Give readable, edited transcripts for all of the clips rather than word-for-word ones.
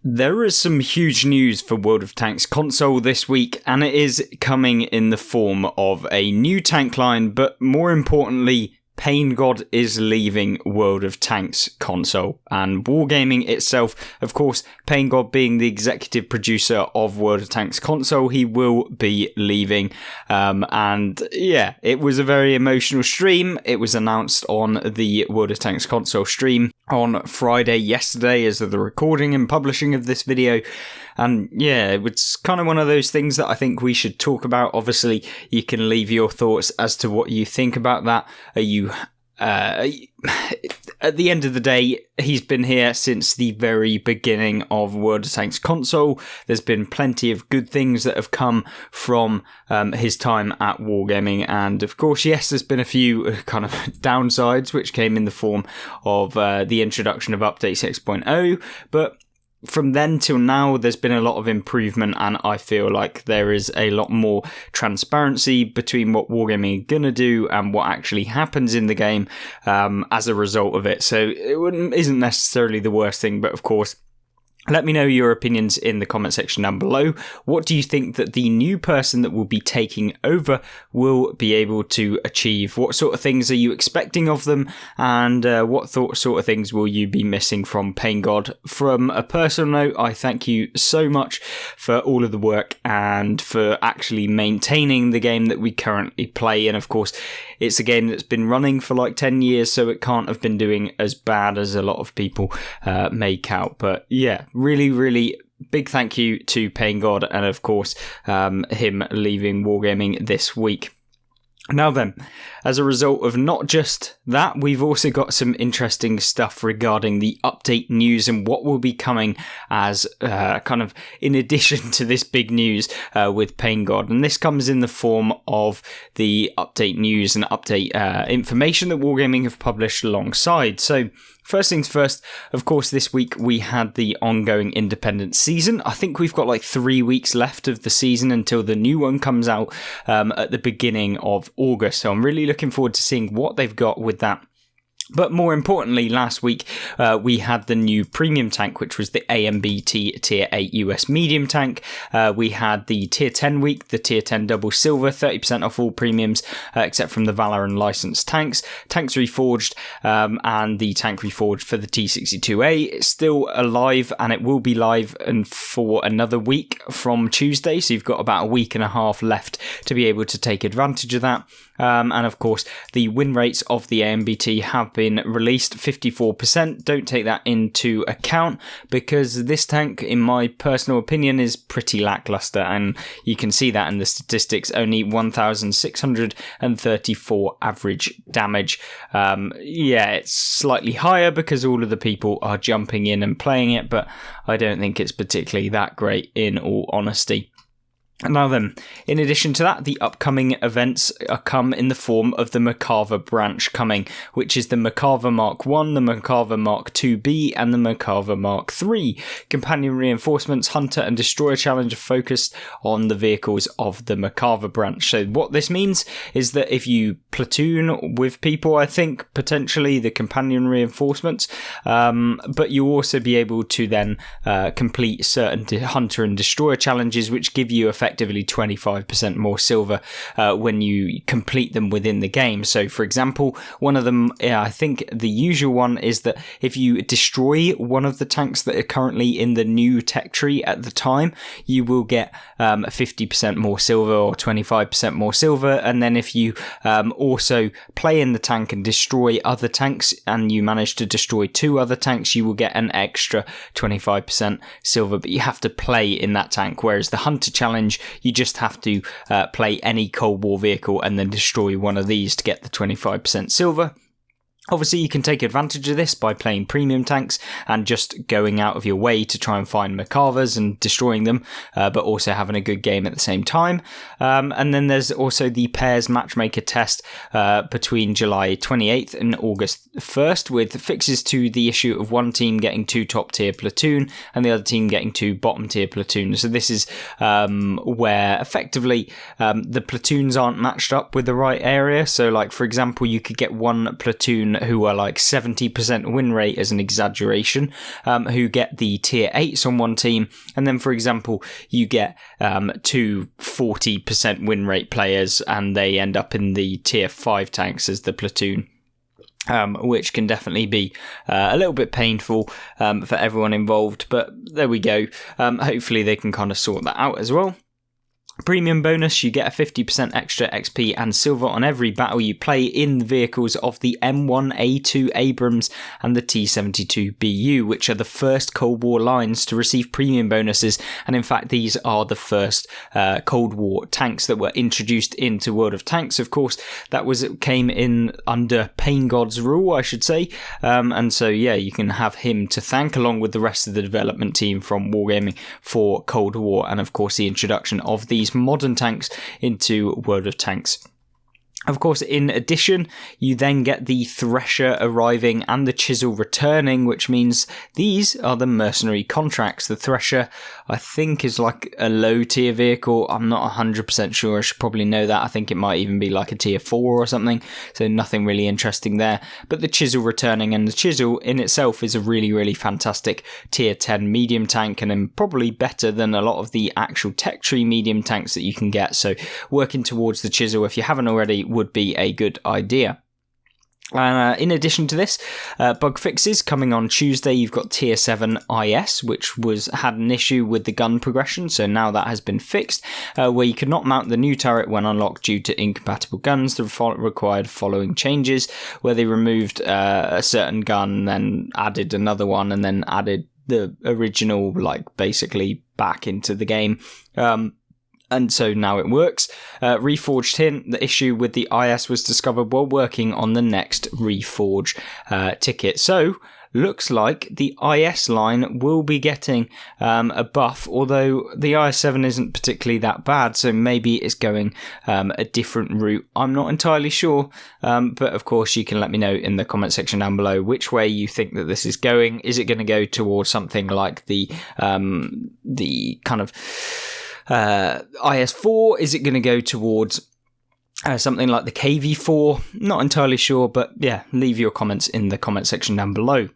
There is some huge news for World of Tanks console this week, and it is coming in the form of a new tank line, but more importantly, PAINGOD is leaving World of Tanks console, and Wargaming itself, of course, PAINGOD being the executive producer of World of Tanks console, he will be leaving, and yeah, it was a very emotional stream. It was announced on the World of Tanks console stream on Friday yesterday as of the recording and publishing of this video. And yeah, it was kind of one of those things that I think we should talk about. Obviously, you can leave your thoughts as to what you think about that. Are you... at the end of the day, he's been here since the very beginning of World of Tanks console. There's been plenty of good things that have come from his time at Wargaming, and of course, yes, there's been a few kind of downsides which came in the form of the introduction of Update 6.0, but from then till now, there's been a lot of improvement, and I feel like there is a lot more transparency between what Wargaming are going to do and what actually happens in the game as a result of it. So it isn't necessarily the worst thing, but of course, let me know your opinions in the comment section down below. What do you think that the new person that will be taking over will be able to achieve? What sort of things are you expecting of them? And what sort of things will you be missing from PAINGOD? From a personal note, I thank you so much for all of the work and for actually maintaining the game that we currently play. And of course, it's a game that's been running for like 10 years, so it can't have been doing as bad as a lot of people make out. But yeah, really big thank you to PAINGOD, and of course him leaving Wargaming this week. Now then, as a result of not just that, we've also got some interesting stuff regarding the update news and what will be coming as kind of in addition to this big news with PAINGOD. And this comes in the form of the update news and update information that Wargaming have published alongside. So first things first, of course, this week we had the ongoing independent season. I think we've got like 3 weeks left of the season until the new one comes out at the beginning of August. So I'm really looking forward to seeing what they've got with that. But more importantly, last week we had the new premium tank, which was the AMBT Tier 8 US medium tank. We had the Tier 10 week, the Tier 10 double silver, 30% off all premiums, except from the Valor and licensed tanks. Tanks reforged, and the tank reforged for the T62A is still alive, and it will be live and for another week from Tuesday. So you've got about a week and a half left to be able to take advantage of that. And of course, the win rates of the AMBT have been released, 54%. Don't take that into account because this tank, in my personal opinion, is pretty lackluster, and you can see that in the statistics. Only 1,634 average damage. Yeah, it's slightly higher because all of the people are jumping in and playing it, but I don't think it's particularly that great in all honesty. Now then, in addition to that, the upcoming events come in the form of the Macarva branch coming, which is the Macarva Mark 1, the Macarva Mark 2B, and the Macarva Mark 3. Companion reinforcements, Hunter and Destroyer challenge are focused on the vehicles of the Macarva branch. So what this means is that if you platoon with people, I think potentially the companion reinforcements, but you'll also be able to then complete certain Hunter and Destroyer challenges, which give you effectively 25% more silver when you complete them within the game. So for example, one of them, I think the usual one is that if you destroy one of the tanks that are currently in the new tech tree at the time, you will get 50% more silver or 25% more silver. And then if you also play in the tank and destroy other tanks, and you manage to destroy 2 other tanks, you will get an extra 25% silver, but you have to play in that tank. Whereas the Hunter challenge, you just have to play any Cold War vehicle and then destroy one of these to get the 25% silver. Obviously, you can take advantage of this by playing premium tanks and just going out of your way to try and find Macarvas and destroying them, but also having a good game at the same time. And then there's also the pairs matchmaker test between July 28th and August 1st, with fixes to the issue of one team getting 2 top tier platoon and the other team getting 2 bottom tier platoon. So this is where effectively the platoons aren't matched up with the right area. So like, for example, you could get one platoon who are like 70% win rate as an exaggeration, who get the tier 8s on one team. And then, for example, you get 2 40% win rate players and they end up in the tier 5 tanks as the platoon. Which can definitely be a little bit painful for everyone involved, but there we go. Hopefully they can kind of sort that out as well. Premium bonus, you get a 50% extra XP and silver on every battle you play in the vehicles of the M1A2 Abrams and the T72BU, which are the first Cold War lines to receive premium bonuses. And in fact, these are the first Cold War tanks that were introduced into World of Tanks. Of course, that came in under PAINGOD's rule, I should say. And so, yeah, you can have him to thank along with the rest of the development team from Wargaming for Cold War. And of course, the introduction of these modern tanks into World of Tanks. Of course, in addition, you then get the Thresher arriving and the Chisel returning, which means these are the mercenary contracts. The Thresher, I think, is like a low tier vehicle. I'm not 100% sure. I should probably know that. I think it might even be like a tier 4 or something. So nothing really interesting there. But the Chisel returning, and the Chisel in itself is a really, really fantastic tier 10 medium tank, and then probably better than a lot of the actual tech tree medium tanks that you can get. So working towards the Chisel, if you haven't already, would be a good idea. In addition to this, bug fixes coming on Tuesday. You've got Tier 7 IS, which had an issue with the gun progression, so now that has been fixed, where you could not mount the new turret when unlocked due to incompatible guns. The required following changes, where they removed a certain gun, then added another one, and then added the original, like, basically back into the game. And so now it works. Reforged hint, the issue with the IS was discovered while working on the next Reforge ticket. So, looks like the IS line will be getting a buff, although the IS-7 isn't particularly that bad, so maybe it's going a different route. I'm not entirely sure, but of course you can let me know in the comment section down below which way you think that this is going. Is it going to go towards something like the kind of IS-4? Is it going to go towards something like the KV-4? Not entirely sure, but yeah, leave your comments in the comment section down below.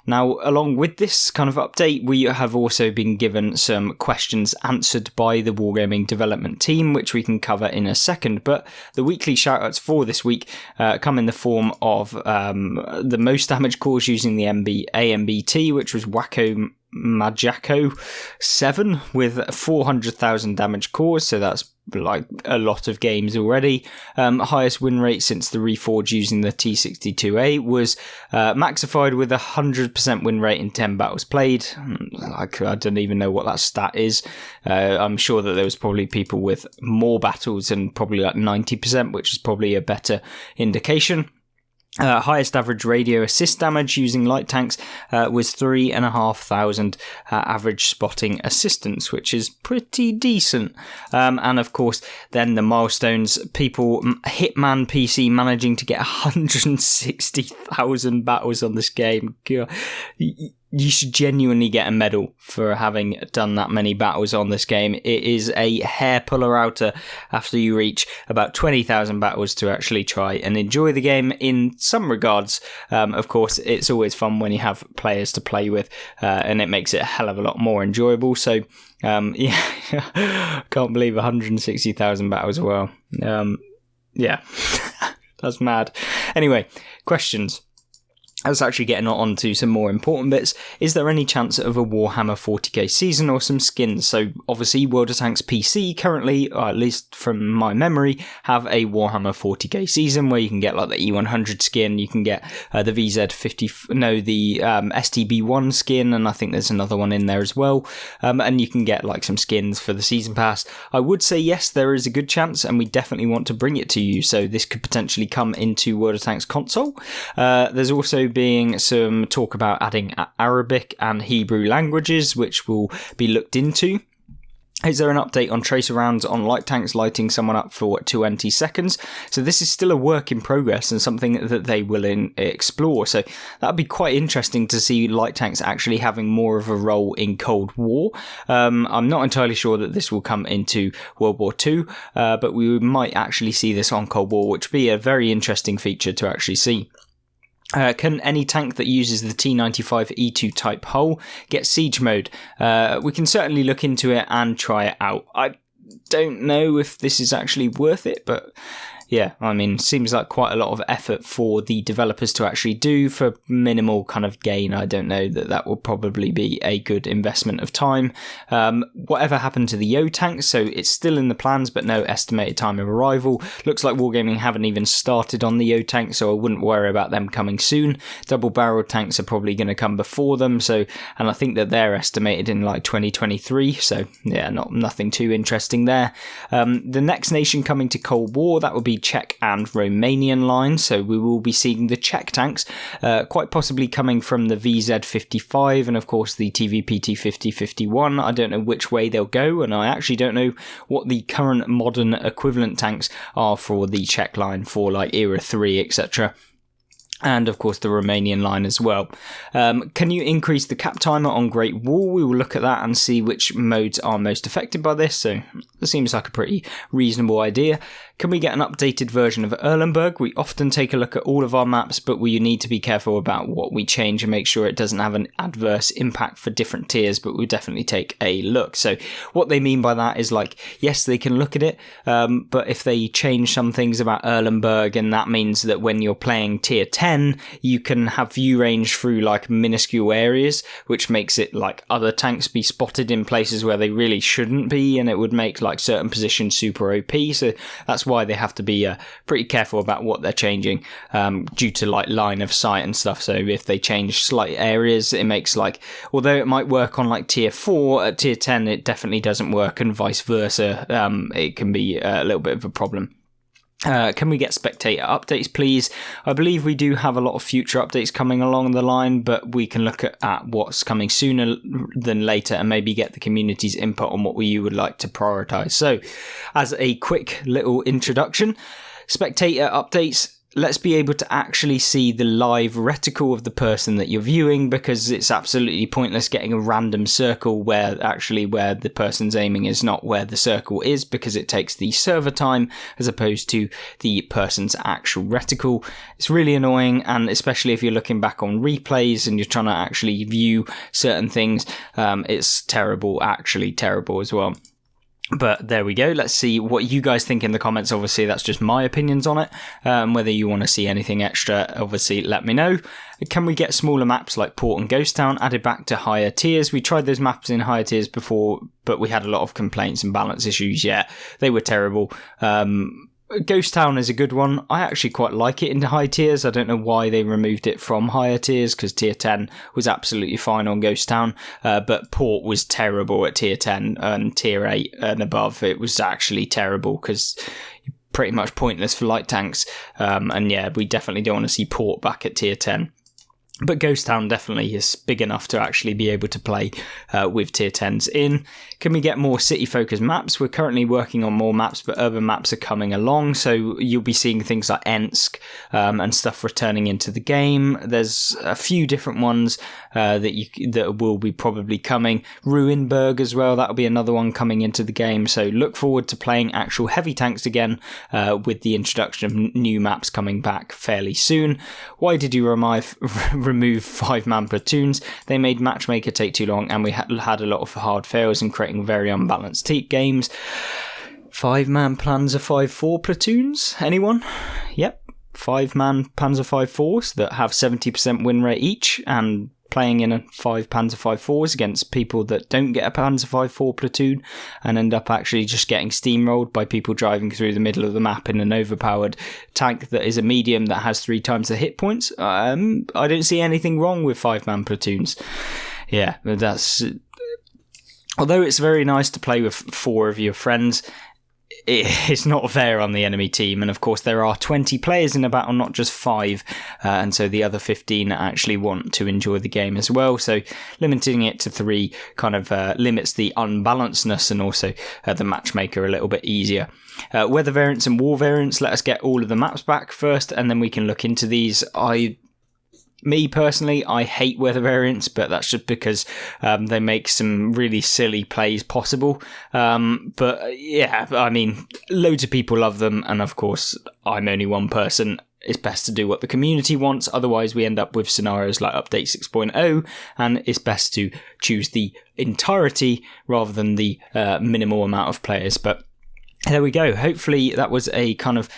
Now, along with this kind of update, we have also been given some questions answered by the Wargaming development team, which we can cover in a second. But the weekly shoutouts for this week come in the form of the most damage caused using the AMBT, which was Wacko Majako 7 with 400,000 damage caused, so that's like a lot of games already. Highest win rate since the Reforge using the T62A was Maxified with 100% win rate in 10 battles played. Like, I don't even know what that stat is. I'm sure that there was probably people with more battles and probably like 90%, which is probably a better indication. Highest average radio assist damage using light tanks was 3,500 average spotting assistance, which is pretty decent. And of course, then the milestones, people, Hitman PC managing to get 160,000 battles on this game. God. You should genuinely get a medal for having done that many battles on this game. It is a hair puller outer after you reach about 20,000 battles to actually try and enjoy the game in some regards. Of course, it's always fun when you have players to play with, and it makes it a hell of a lot more enjoyable. So, yeah, can't believe 160,000 battles. Well, yeah, that's mad. Anyway, questions. Let's actually getting on to some more important bits. Is there any chance of a Warhammer 40k season or some skins? So obviously World of Tanks PC currently, or at least from my memory, have a Warhammer 40k season where you can get like the E100 skin, you can get the the STB1 skin, and I think there's another one in there as well. And you can get like some skins for the season pass. I would say yes, there is a good chance, and we definitely want to bring it to you. So this could potentially come into World of Tanks console. There's also being some talk about adding Arabic and Hebrew languages, which will be looked into. Is there an update on tracer rounds on light tanks lighting someone up for 20 seconds? So this is still a work in progress and something that they will explore. So that would be quite interesting to see light tanks actually having more of a role in Cold War. I'm not entirely sure that this will come into World War II, but we might actually see this on Cold War, which would be a very interesting feature to actually see. Can any tank that uses the T95E2 type hull get siege mode? We can certainly look into it and try it out. I don't know if this is actually worth it, but yeah, I mean, seems like quite a lot of effort for the developers to actually do for minimal kind of gain. I don't know that will probably be a good investment of time. Whatever happened to the Yo tanks? So it's still in the plans, but no estimated time of arrival. Looks like Wargaming haven't even started on the Yo tank, so I wouldn't worry about them coming soon. Double barrel tanks are probably going to come before them. And I think that they're estimated in like 2023. So yeah, nothing too interesting there. The next nation coming to Cold War, that would be Czech and Romanian line, so we will be seeing the Czech tanks quite possibly coming from the VZ55 and of course the TVPT 5051. I don't know which way they'll go, and I actually don't know what the current modern equivalent tanks are for the Czech line for like Era 3, etc. And of course the Romanian line as well. Can you increase the cap timer on Great Wall? We will look at that and see which modes are most affected by this, so it seems like a pretty reasonable idea. Can we get an updated version of Erlenberg? We often take a look at all of our maps, but we need to be careful about what we change and make sure it doesn't have an adverse impact for different tiers, but we'll definitely take a look. So what they mean by that is like, yes, they can look at it, but if they change some things about Erlenberg, and that means that when you're playing tier 10, you can have view range through like minuscule areas, which makes it like other tanks be spotted in places where they really shouldn't be, and it would make like certain positions super OP. So that's why they have to be pretty careful about what they're changing due to like line of sight and stuff. So if they change slight areas, it makes like, although it might work on like tier 4, at tier 10 it definitely doesn't work, and vice versa. It can be a little bit of a problem. Can we get spectator updates, please? I believe we do have a lot of future updates coming along the line, but we can look at what's coming sooner than later and maybe get the community's input on what you would like to prioritize. So, as a quick little introduction, spectator updates. Let's be able to actually see the live reticle of the person that you're viewing, because it's absolutely pointless getting a random circle where the person's aiming is not where the circle is, because it takes the server time as opposed to the person's actual reticle. It's really annoying, and especially if you're looking back on replays and you're trying to actually view certain things, it's terrible, actually terrible as well. But there we go. Let's see what you guys think in the comments. Obviously, that's just my opinions on it. Whether you want to see anything extra, obviously, let me know. Can we get smaller maps like Port and Ghost Town added back to higher tiers? We tried those maps in higher tiers before, but we had a lot of complaints and balance issues. Yeah, they were terrible. Ghost Town is a good one. I actually quite like it in the high tiers. I don't know why they removed it from higher tiers, because tier 10 was absolutely fine on Ghost Town, but Port was terrible at tier 10, and tier 8 and above it was actually terrible because pretty much pointless for light tanks, and yeah, we definitely don't want to see Port back at tier 10. But Ghost Town definitely is big enough to actually be able to play with tier 10s in. Can we get more city-focused maps? We're currently working on more maps, but urban maps are coming along, so you'll be seeing things like Ensk and stuff returning into the game. There's a few different ones that will be probably coming. Ruinberg as well, that'll be another one coming into the game, so look forward to playing actual heavy tanks again with the introduction of new maps coming back fairly soon. Why did you remove 5-man platoons? They made Matchmaker take too long, and we had a lot of hard fails and creating very unbalanced games. 5-man Panzer 5-4 platoons? Anyone? Yep. 5-man Panzer 5-4s that have 70% win rate each, and playing in a 5 Panzer 5-4s against people that don't get a Panzer 5-4 platoon and end up actually just getting steamrolled by people driving through the middle of the map in an overpowered tank that is a medium that has 3 times the hit points. I don't see anything wrong with 5-man platoons. Yeah, that's... Although it's very nice to play with 4 of your friends, it's not fair on the enemy team, and of course there are 20 players in a battle, not just 5, and so the other 15 actually want to enjoy the game as well, so limiting it to 3 kind of limits the unbalancedness and also the matchmaker a little bit easier. Weather variants and war variants, let us get all of the maps back first, and then we can look into these. Me personally, I hate weather variants, but that's just because they make some really silly plays possible. But yeah, I mean, loads of people love them, and of course, I'm only one person. it's best to do what the community wants. Otherwise, we end up with scenarios like Update 6.0, and it's best to choose the entirety rather than the minimal amount of players. But there we go. Hopefully that was a kind of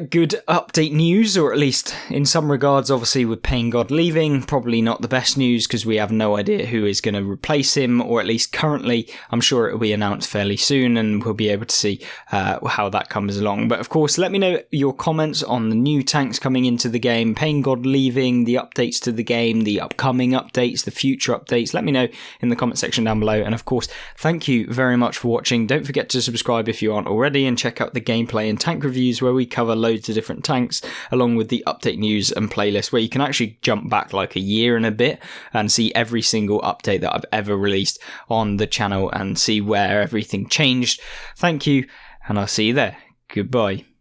good update news, or at least in some regards. Obviously with PAINGOD leaving, probably not the best news because we have no idea who is going to replace him, or at least currently. I'm sure it will be announced fairly soon and we'll be able to see how that comes along. But of course, let me know your comments on the new tanks coming into the game, PAINGOD leaving, the updates to the game, the upcoming updates, the future updates. Let me know in the comment section down below. And of course, thank you very much for watching. Don't forget to subscribe if you aren't already, and check out the gameplay and tank reviews where we cover loads of different tanks, along with the update news and playlist where you can actually jump back like a year and a bit and see every single update that I've ever released on the channel and see where everything changed. Thank you, and I'll see you there. Goodbye.